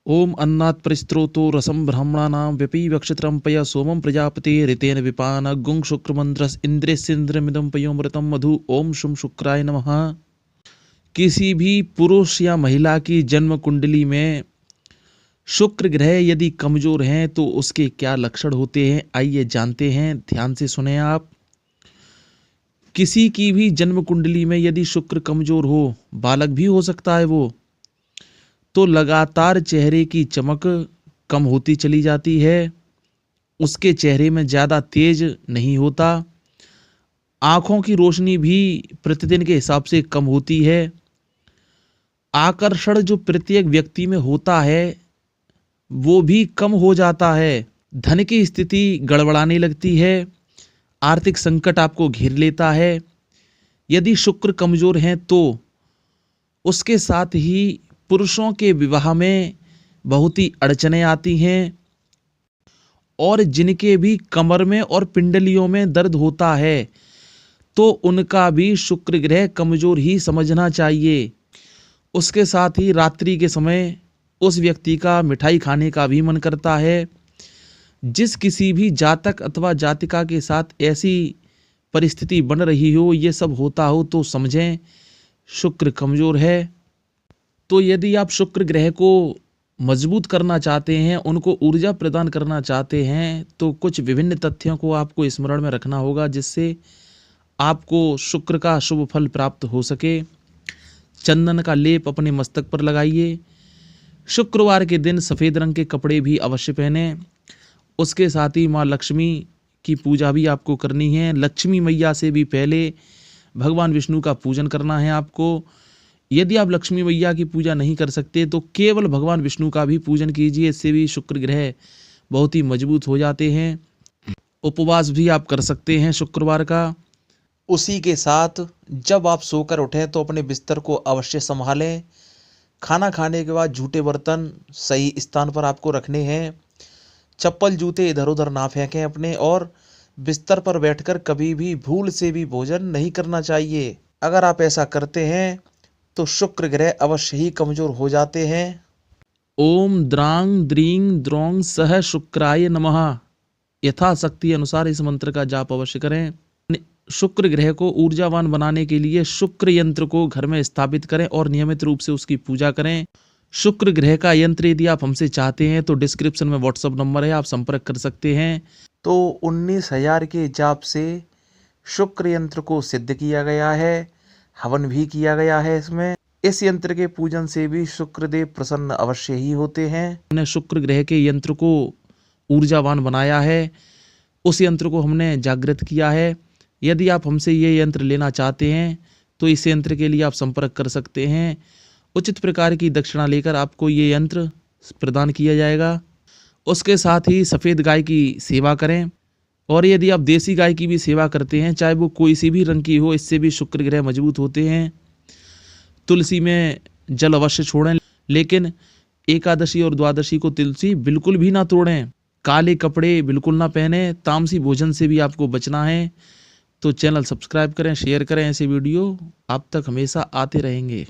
ओम अन्नात् परिस्रोतो रसं ब्राह्मणानां व्यपीवक्षत्रं पय सोमं प्रजापते ऋतेन विपान गुं शुक्रमंद्रस इंद्रेन्द्रमिदं पयोमृतं मधु। ओम शुम शुक्राय नमः। किसी भी पुरुष या महिला की जन्म कुंडली में शुक्र ग्रह यदि कमजोर हैं तो उसके क्या लक्षण होते हैं, आइए जानते हैं। ध्यान से सुने आप। किसी की भी जन्म कुंडली में यदि शुक्र कमजोर हो, बालक भी हो सकता है वो, तो लगातार चेहरे की चमक कम होती चली जाती है। उसके चेहरे में ज़्यादा तेज नहीं होता। आँखों की रोशनी भी प्रतिदिन के हिसाब से कम होती है। आकर्षण जो प्रत्येक व्यक्ति में होता है वो भी कम हो जाता है। धन की स्थिति गड़बड़ाने लगती है। आर्थिक संकट आपको घेर लेता है। यदि शुक्र कमजोर हैं तो उसके साथ ही पुरुषों के विवाह में बहुत ही अड़चनें आती हैं। और जिनके भी कमर में और पिंडलियों में दर्द होता है तो उनका भी शुक्र ग्रह कमजोर ही समझना चाहिए। उसके साथ ही रात्रि के समय उस व्यक्ति का मिठाई खाने का भी मन करता है। जिस किसी भी जातक अथवा जातिका के साथ ऐसी परिस्थिति बन रही हो, ये सब होता हो, तो समझें शुक्र कमजोर है। तो यदि आप शुक्र ग्रह को मजबूत करना चाहते हैं, उनको ऊर्जा प्रदान करना चाहते हैं, तो कुछ विभिन्न तथ्यों को आपको स्मरण में रखना होगा जिससे आपको शुक्र का शुभ फल प्राप्त हो सके। चंदन का लेप अपने मस्तक पर लगाइए। शुक्रवार के दिन सफ़ेद रंग के कपड़े भी अवश्य पहने। उसके साथ ही माँ लक्ष्मी की पूजा भी आपको करनी है। लक्ष्मी मैया से भी पहले भगवान विष्णु का पूजन करना है आपको। यदि आप लक्ष्मी मैया की पूजा नहीं कर सकते तो केवल भगवान विष्णु का भी पूजन कीजिए। इससे भी शुक्र ग्रह बहुत ही मजबूत हो जाते हैं। उपवास भी आप कर सकते हैं शुक्रवार का। उसी के साथ जब आप सोकर उठें तो अपने बिस्तर को अवश्य संभालें। खाना खाने के बाद झूठे बर्तन सही स्थान पर आपको रखने हैं। चप्पल जूते इधर उधर ना फेंकें अपने, और बिस्तर पर बैठकर कभी भी भूल से भी भोजन नहीं करना चाहिए। अगर आप ऐसा करते हैं तो शुक्र ग्रह अवश्य ही कमजोर हो जाते हैं। ओम द्रांग द्रींग द्रोंग सह शुक्राय नमः। यथाशक्ति अनुसार इस मंत्र का जाप अवश्य करें। शुक्र ग्रह को ऊर्जावान बनाने के लिए शुक्र यंत्र को घर में स्थापित करें और नियमित रूप से उसकी पूजा करें। शुक्र ग्रह का यंत्र यदि आप हमसे चाहते हैं तो डिस्क्रिप्शन में व्हाट्सएप नंबर है, आप संपर्क कर सकते हैं। तो 19,000 के जाप से शुक्र यंत्र को सिद्ध किया गया है। हवन भी किया गया है इसमें। इस यंत्र के पूजन से भी शुक्रदेव प्रसन्न अवश्य ही होते हैं। हमने शुक्र ग्रह के यंत्र को ऊर्जावान बनाया है, उस यंत्र को हमने जागृत किया है। यदि आप हमसे ये यंत्र लेना चाहते हैं तो इस यंत्र के लिए आप संपर्क कर सकते हैं। उचित प्रकार की दक्षिणा लेकर आपको ये यंत्र प्रदान किया जाएगा। उसके साथ ही सफ़ेद गाय की सेवा करें। और यदि आप देसी गाय की भी सेवा करते हैं, चाहे वो कोई सी भी रंग की हो, इससे भी शुक्र ग्रह मजबूत होते हैं। तुलसी में जल अवश्य छोड़ें, लेकिन एकादशी और द्वादशी को तुलसी बिल्कुल भी ना तोड़ें। काले कपड़े बिल्कुल ना पहने। तामसी भोजन से भी आपको बचना है। तो चैनल सब्सक्राइब करें, शेयर करें। ऐसे वीडियो आप तक हमेशा आते रहेंगे।